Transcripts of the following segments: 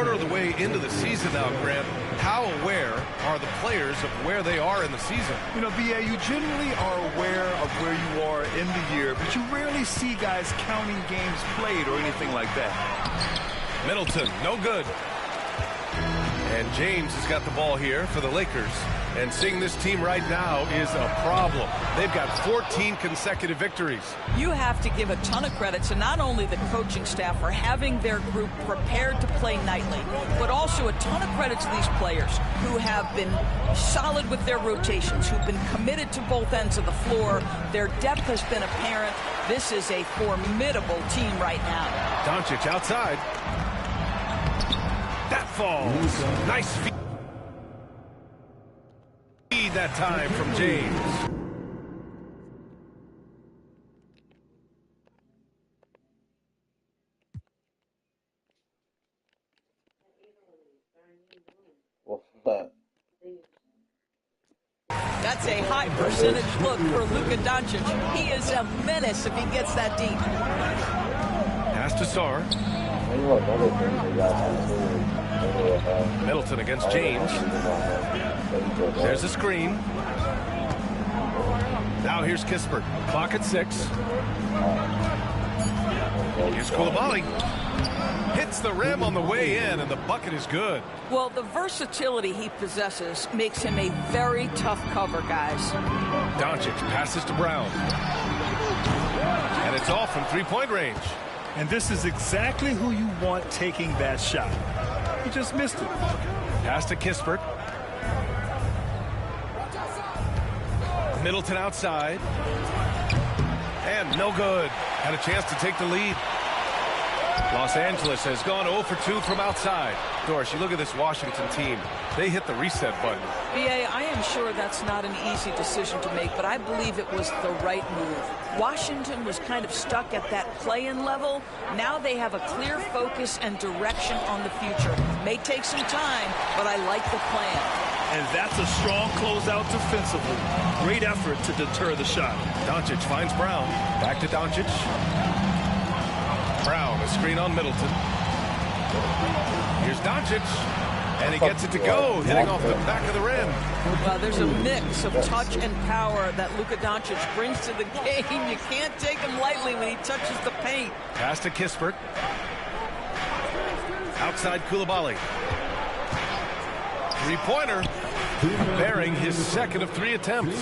quarter of the way into the season now, Grant. How aware are the players of where they are in the season? You know, B.A., you generally are aware of where you are in the year, but you rarely see guys counting games played or anything like that. Middleton, no good. And James has got the ball here for the Lakers. And seeing this team right now is a problem. They've got 14 consecutive victories. You have to give a ton of credit to not only the coaching staff for having their group prepared to play nightly, but also a ton of credit to these players who have been solid with their rotations, who've been committed to both ends of the floor. Their depth has been apparent. This is a formidable team right now. Doncic outside. That falls. Nice feed that time from James. That's a high percentage look for Luka Doncic. He is a menace if he gets that deep. Pass to Sarr. Middleton against James. There's a screen. Now here's Kispert. Clock at 6. Here's Koulibaly. Hits the rim on the way in, and the bucket is good. Well, the versatility he possesses makes him a very tough cover, guys. Doncic passes to Brown. And it's off from three-point range. And this is exactly who you want taking that shot. He just missed it. Pass to Kispert. Middleton outside. And no good. Had a chance to take the lead. Los Angeles has gone 0 for 2 from outside. Doris, you look at this Washington team. They hit the reset button. B.A., I am sure that's not an easy decision to make, but I believe it was the right move. Washington was kind of stuck at that play-in level. Now they have a clear focus and direction on the future. May take some time, but I like the plan. And that's a strong closeout defensively. Great effort to deter the shot. Doncic finds Brown. Back to Doncic. Brown, a screen on Middleton. Here's Doncic. And he gets it to go, hitting off the back of the rim. Well, there's a mix of touch and power that Luka Doncic brings to the game. You can't take him lightly when he touches the paint. Pass to Kispert. Outside Koulibaly. Three-pointer. Bearing his second of 3 attempts.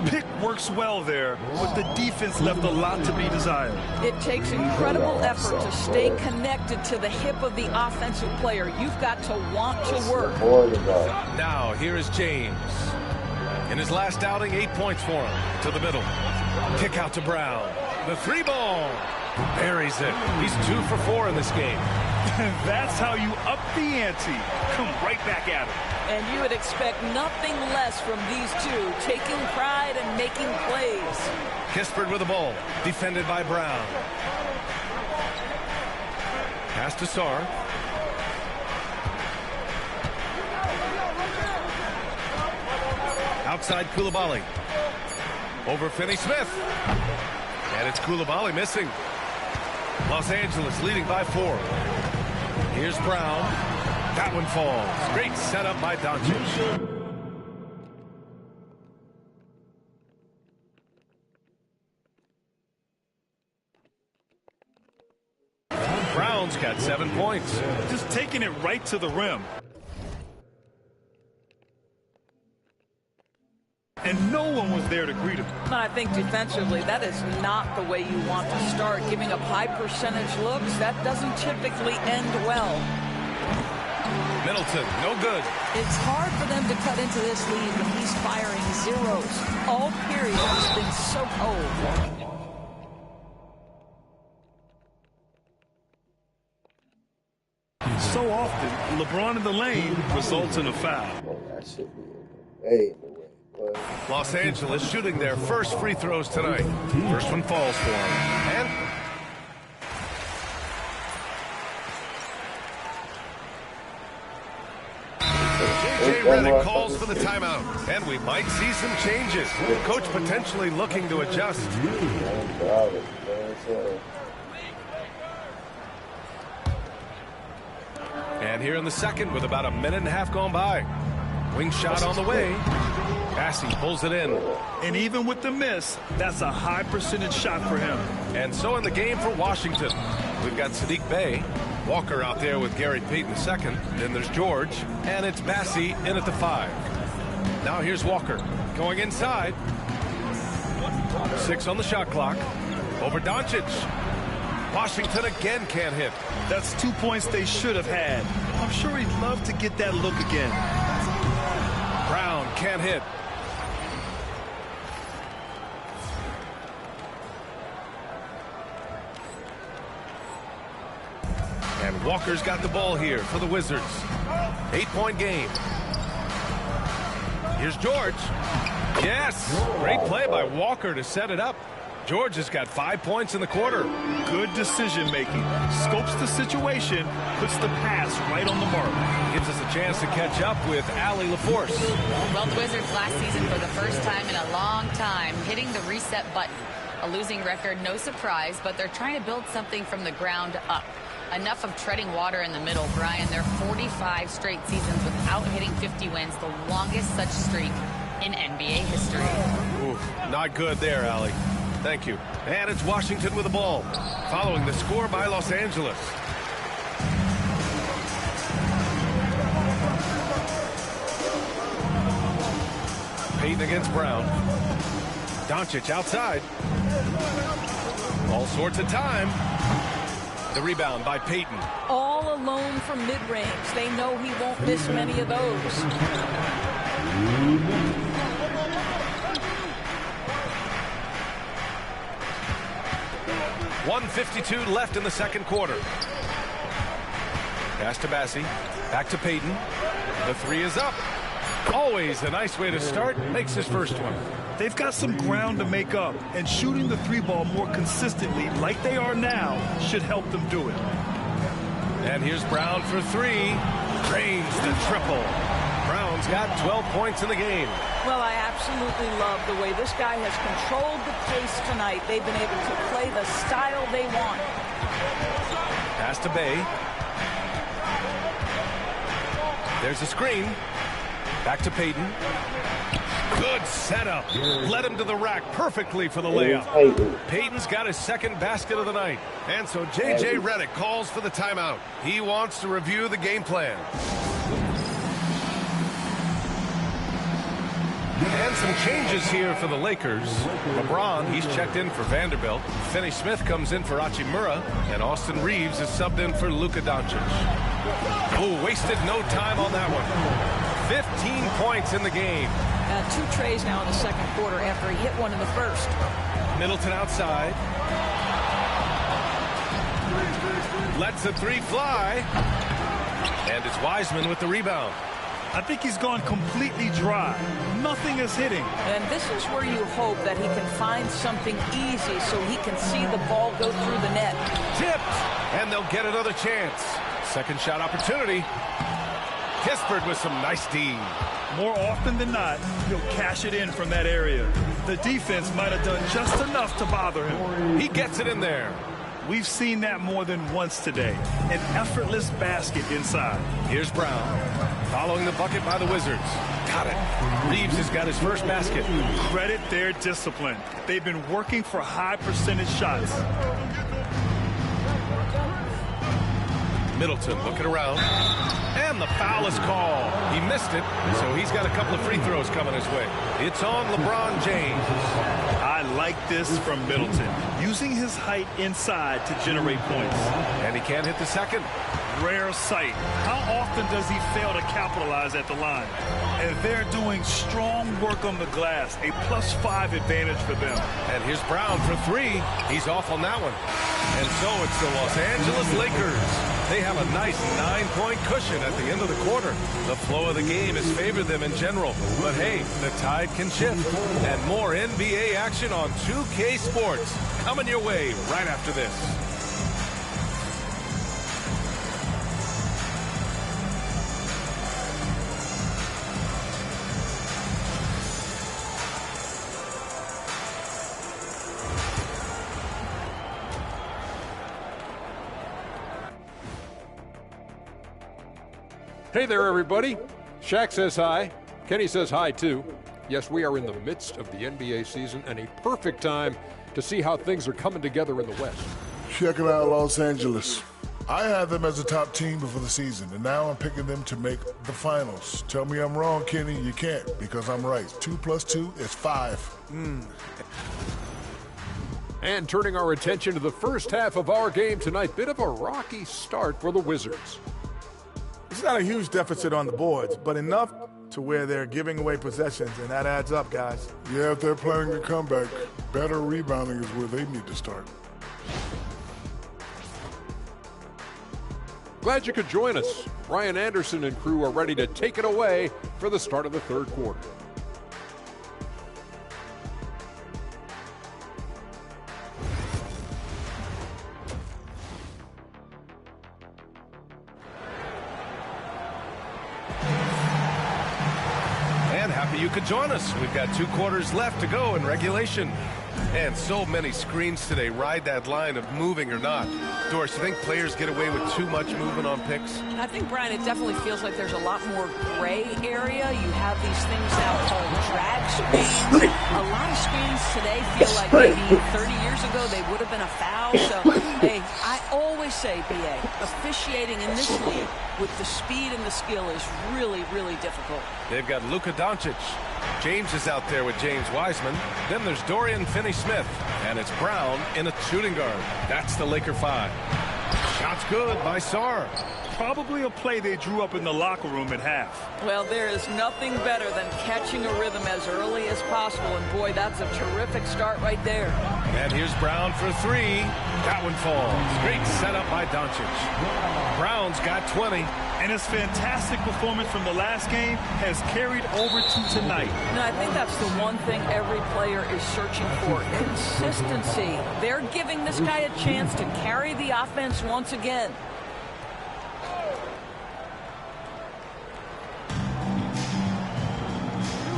Pick works well there, but the defense left a lot to be desired. It takes incredible effort to stay connected to the hip of the offensive player. You've got to want to work. Now, here is James. In his last outing, 8 points for him. To the middle. Kick out to Brown. The 3-ball. Buries it. He's 2 for 4 in this game. That's how you up the ante. Come right back at him. And you would expect nothing less from these two, taking pride and making plays. Kispert with the ball, defended by Brown. Pass to Sarr. Outside Koulibaly. Over Finney-Smith. And it's Koulibaly missing. Los Angeles leading by 4. Here's Brown. That one falls. Great setup by Doncic. Brown's got 7 points. Just taking it right to the rim. And no one was there to greet him. I think defensively, that is not the way you want to start. Giving up high percentage looks, that doesn't typically end well. Middleton, no good. It's hard for them to cut into this lead when he's firing zeros. All period has been so cold. So often, LeBron in the lane results in a foul. Los Angeles shooting their first free throws tonight. First one falls for him. And J.J. Redick calls for the timeout. And we might see some changes. Coach potentially looking to adjust. And And here in the second with about a minute and a half gone by. Wing shot on the way. Bassey pulls it in. And even with the miss, that's a high percentage shot for him. And so in the game for Washington, we've got Sadiq Bey, Walker out there with Gary Payton II. Then there's George, and it's Bassey in at the 5. Now here's Walker going inside. 6 on the shot clock. Over Doncic. Washington again can't hit. That's 2 points they should have had. I'm sure he'd love to get that look again. Brown can't hit. And Walker's got the ball here for the Wizards. 8-point game. Here's George. Yes! Great play by Walker to set it up. George has got 5 points in the quarter. Good decision making. Scopes the situation, puts the pass right on the mark. Gives us a chance to catch up with Allie LaForce. Well, the Wizards last season for the first time in a long time hitting the reset button. A losing record, no surprise, but they're trying to build something from the ground up. Enough of treading water in the middle, Brian. They're 45 straight seasons without hitting 50 wins, the longest such streak in NBA history. Oof, not good there, Allie. Thank you. And it's Washington with the ball, following the score by Los Angeles. Payton against Brown. Doncic outside. All sorts of time. The rebound by Payton. All alone from mid-range. They know he won't miss many of those. 1:52 left in the second quarter. Pass to Bassey. Back to Payton. The 3 is up. Always a nice way to start. Makes his first one. They've got some ground to make up, and shooting the 3-ball more consistently like they are now should help them do it. And here's Brown for 3. Drains the triple. Brown's got 12 points in the game. Well, I absolutely love the way this guy has controlled the pace tonight. They've been able to play the style they want. Pass to Bey. There's a screen. Back to Payton. Good setup. Led him to the rack perfectly for the layup. Payton's got his second basket of the night. And so J.J. Redick calls for the timeout. He wants to review the game plan. And some changes here for the Lakers. LeBron, he's checked in for Vanderbilt. Finney-Smith comes in for Hachimura. And Austin Reeves is subbed in for Luka Doncic. Oh, wasted no time on that one. 15 points in the game. 2 trays now in the second quarter after he hit one in the first. Middleton outside. Lets the 3 fly. And it's Wiseman with the rebound. I think he's gone completely dry. Nothing is hitting. And this is where you hope that he can find something easy so he can see the ball go through the net. Tipped. And they'll get another chance. Second shot opportunity. Kispert with some nice D. More often than not, he'll cash it in from that area. The defense might have done just enough to bother him. He gets it in there. We've seen that more than once today. An effortless basket inside. Here's Brown. Following the bucket by the Wizards. Got it. Reeves has got his first basket. Credit their discipline. They've been working for high percentage shots. Middleton looking around. And the foul is called. He missed it, so he's got a couple of free throws coming his way. It's on LeBron James. I like this from Middleton. Using his height inside to generate points. And he can't hit the second. Rare sight. How often does he fail to capitalize at the line? And they're doing strong work on the glass. A +5 advantage for them. And here's Brown for 3. He's off on that one. And so it's the Los Angeles Lakers. They have a nice 9-point cushion at the end of the quarter. The flow of the game has favored them in general. But hey, the tide can shift. And more NBA action on 2K Sports coming your way right after this. Hey there, everybody. Shaq says hi. Kenny says hi, too. Yes, we are in the midst of the NBA season and a perfect time to see how things are coming together in the West. Check it out, Los Angeles. I had them as a top team before the season, and now I'm picking them to make the finals. Tell me I'm wrong, Kenny. You can't, because I'm right. 2 + 2 is 5. And turning our attention to the first half of our game tonight, bit of a rocky start for the Wizards. It's not a huge deficit on the boards, but enough to where they're giving away possessions, and that adds up, guys. Yeah, if they're playing a comeback, better rebounding is where they need to start. Glad you could join us. Ryan Anderson and crew are ready to take it away for the start of the third quarter. And happy you could join us. We've got 2 quarters left to go in regulation. And so many screens today ride that line of moving or not. Doris, you think players get away with too much movement on picks? I think, Brian, it definitely feels like there's a lot more gray area. You have these things now called drag screens. A lot of screens today feel like maybe 30 years ago they would have been a foul. So, hey, I always say, BA, officiating in this league with the speed and the skill is really, really difficult. They've got Luka Doncic. James is out there with James Wiseman. Then there's Dorian Finney-Smith. And it's Brown in a shooting guard. That's the Laker 5. Shot's good by Sarr. Probably a play they drew up in the locker room at half. Well, there is nothing better than catching a rhythm as early as possible. And, boy, that's a terrific start right there. And here's Brown for 3. That one falls. Great setup by Doncic. Brown's got 20. And his fantastic performance from the last game has carried over to tonight. No, I think that's the one thing every player is searching for, consistency. They're giving this guy a chance to carry the offense once again.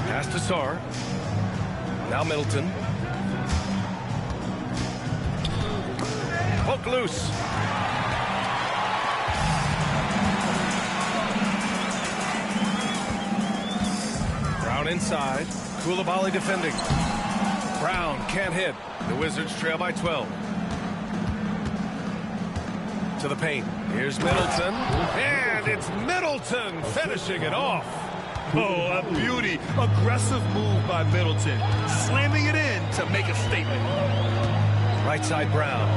Pass to Sarr. Now Middleton. Poke loose. Brown inside. Koulibaly defending. Brown can't hit. The Wizards trail by 12. To the paint. Here's Middleton. And it's Middleton finishing it off. Oh, a beauty. Aggressive move by Middleton. Slamming it in to make a statement. Right side Brown.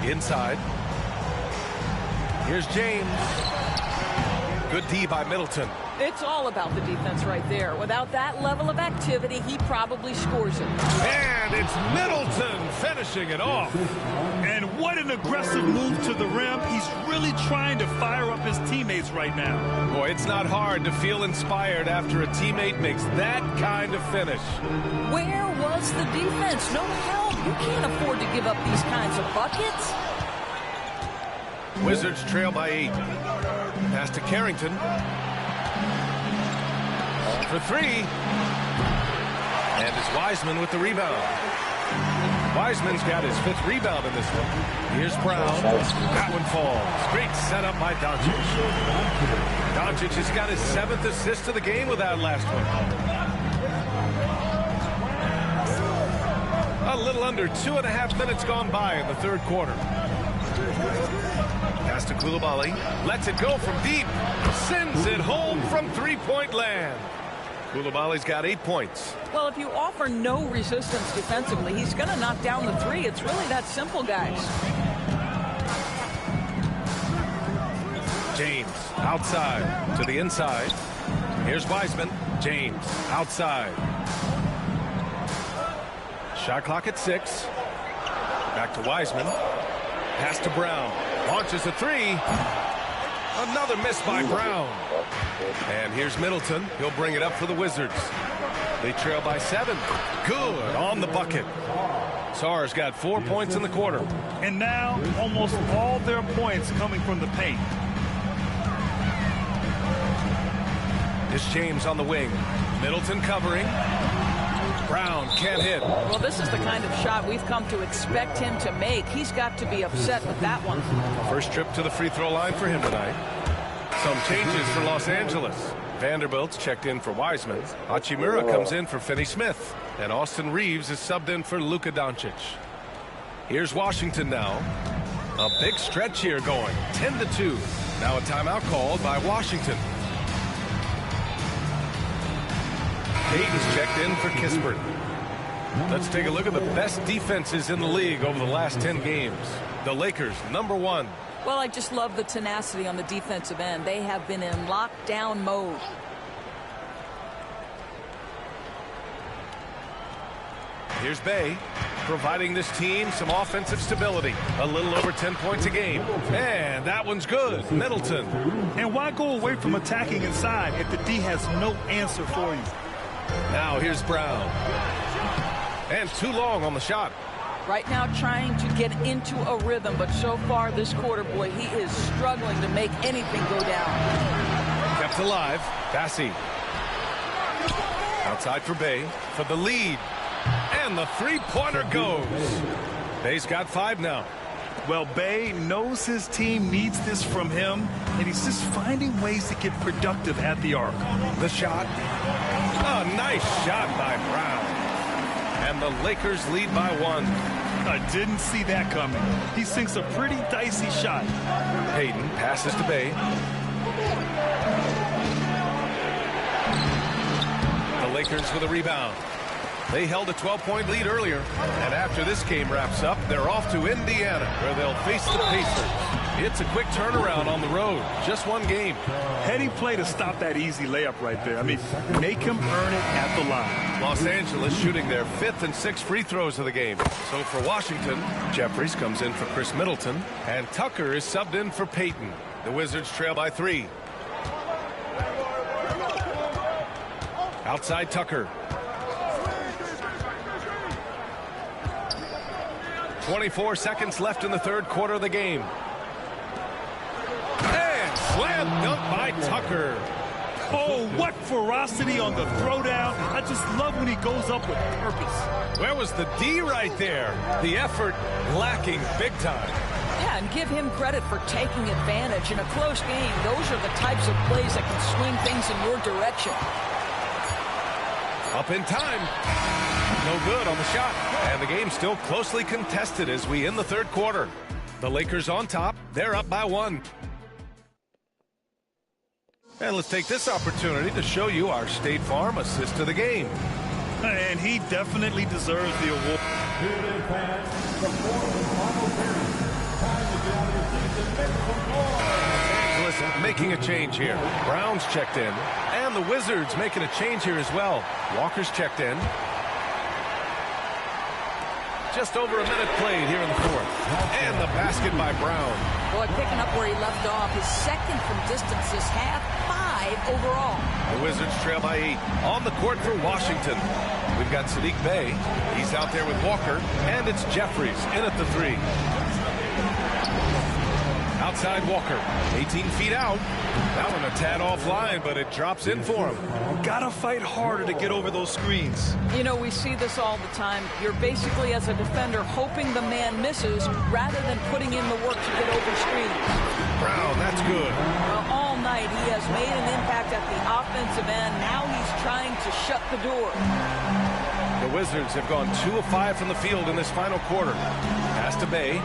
Inside. Here's James. Good D by Middleton. It's all about the defense right there. Without that level of activity, he probably scores it. And it's Middleton finishing it off. And what an aggressive move to the rim. He's really trying to fire up his teammates right now. Boy, it's not hard to feel inspired after a teammate makes that kind of finish. Where was the defense? No help. You can't afford to give up these kinds of buckets. Wizards trail by 8. Pass to Carrington. For 3. And it's Wiseman with the rebound. Wiseman's got his 5th rebound in this one. Here's Brown. That one falls. Great setup by Doncic. Doncic has got his 7th assist of the game with that last one. A little under 2.5 minutes gone by in the third quarter. Pass to Koulibaly. Lets it go from deep. Sends it home from three-point land. Koulibaly's got 8 points. Well, if you offer no resistance defensively, he's going to knock down the 3. It's really that simple, guys. James outside to the inside. Here's Wiseman. James outside. Shot clock at 6. Back to Wiseman. Pass to Brown. Launches a 3. Another miss by Brown. And here's Middleton. He'll bring it up for the Wizards. They trail by 7. Good on the bucket. Sarr's got 4 points in the quarter. And now almost all their points coming from the paint. It's James on the wing. Middleton covering. Brown can't hit. Well, this is the kind of shot we've come to expect him to make. He's got to be upset with that one. First trip to the free throw line for him tonight. Some changes for Los Angeles. Vanderbilt's checked in for Wiseman. Hachimura comes in for Finney-Smith. And Austin Reeves is subbed in for Luka Doncic. Here's Washington now. A big stretch here going. 10-2. Now a timeout called by Washington. Payton's checked in for Kispert. Let's take a look at the best defenses in the league over the last 10 games. The Lakers, #1. Well, I just love the tenacity on the defensive end. They have been in lockdown mode. Here's Bay, providing this team some offensive stability. A little over 10 points a game. And that one's good. Middleton. And why go away from attacking inside if the D has no answer for you? Now here's Brown. And too long on the shot. Right now trying to get into a rhythm, but so far this quarter, boy, he is struggling to make anything go down. Kept alive. Bassey. Outside for Bay for the lead. And the three-pointer goes. Bay's got 5 now. Well, Bay knows his team needs this from him, and he's just finding ways to get productive at the arc. The shot. A nice shot by Brown. And the Lakers lead by 1. I didn't see that coming. He sinks a pretty dicey shot. Payton passes to Bay. The Lakers with a rebound. They held a 12-point lead earlier. And after this game wraps up, they're off to Indiana, where they'll face the Pacers. It's a quick turnaround on the road. Just 1 game. Heady play to stop that easy layup right there. I mean, make him earn it at the line. Los Angeles shooting their 5th and 6th free throws of the game. So for Washington, Jeffries comes in for Chris Middleton. And Tucker is subbed in for Payton. The Wizards trail by 3. Outside Tucker. 24 seconds left in the 3rd quarter of the game. And slam dunk by Tucker. Oh, what ferocity on the throwdown. I just love when he goes up with purpose. Where was the D right there? The effort lacking big time. Yeah, and give him credit for taking advantage. In a close game, those are the types of plays that can swing things in your direction. Up in time. No good on the shot. And the game's still closely contested as we end the 3rd quarter. The Lakers on top. They're up by 1. And let's take this opportunity to show you our State Farm assist of the game. And he definitely deserves the award. Los Angeles making a change here. Brown's checked in. And the Wizards making a change here as well. Walker's checked in. Just over a minute played here in the 4th. And the basket by Brown. Boy, picking up where he left off. His 2nd from distance this half, 5 overall. The Wizards trail by 8. On the court for Washington. We've got Sadiq Bey. He's out there with Walker. And it's Jeffries in at the 3. Outside Walker. 18 feet out. That one a tad offline, but it drops in for him. Gotta fight harder to get over those screens. You know, we see this all the time. You're basically, as a defender, hoping the man misses rather than putting in the work to get over screens. Brown, that's good. Well, all night he has made an impact at the offensive end. Now he's trying to shut the door. The Wizards have gone 2 of 5 from the field in this final quarter. Pass to Bey.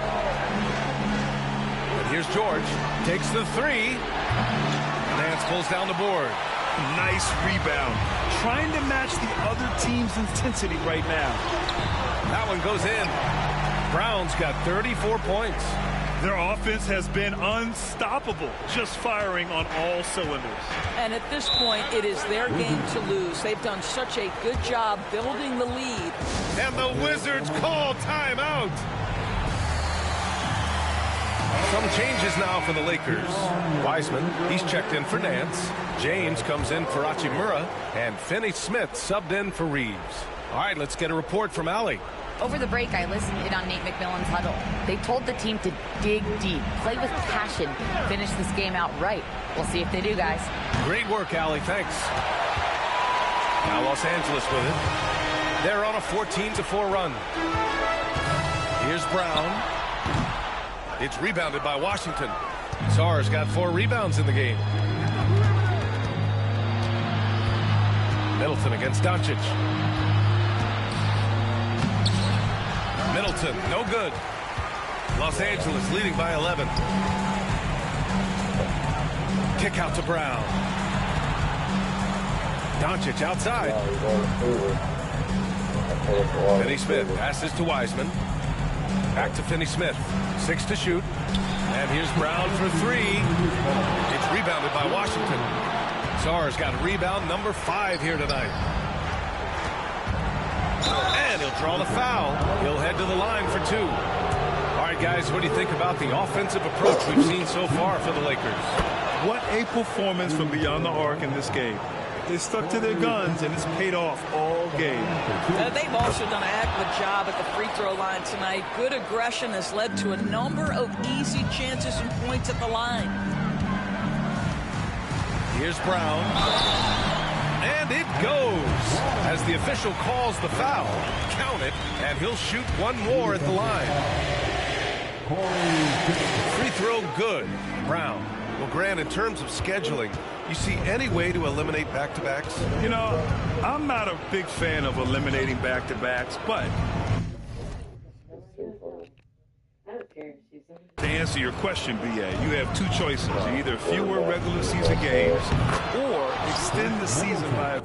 And here's George. Takes the 3. Nance pulls down the board. Nice rebound. Trying to match the other team's intensity right now. That one goes in. Brown's got 34 points. Their offense has been unstoppable, just firing on all cylinders. And at this point, it is their game to lose. They've done such a good job building the lead. And the Wizards call timeout. Some changes now for the Lakers. Wiseman, he's checked in for Nance. James comes in for Hachimura. And Finney-Smith subbed in for Reeves. All right, let's get a report from Allie. Over the break, I listened in on Nate McMillan's huddle. They told the team to dig deep, play with passion, finish this game out right. We'll see if they do, guys. Great work, Allie. Thanks. Now Los Angeles with it. They're on a 14-4 run. Here's Brown. It's rebounded by Washington. Sarr's got 4 rebounds in the game. Middleton against Doncic. Middleton, no good. Los Angeles leading by 11. Kick out to Brown. Doncic outside. Finney-Smith passes to Wiseman. Back to Finney-Smith. 6 to shoot. And here's Brown for 3. It's rebounded by Washington. Sarr's got rebound number 5 here tonight. And he'll draw the foul. He'll head to the line for 2. All right, guys, what do you think about the offensive approach we've seen so far for the Lakers? What a performance from beyond the arc in this game. They stuck to their guns, and it's paid off all game. They've also done a heck of a job at the free throw line tonight. Good aggression has led to a number of easy chances and points at the line. Here's Brown. And it goes. As the official calls the foul, count it, and he'll shoot one more at the line. Free throw good. Brown. Well, Grant, in terms of scheduling, you see any way to eliminate back-to-backs? You know, I'm not a big fan of eliminating back-to-backs, but to answer your question, BA, you have 2 choices. Either fewer regular season games or extend the season by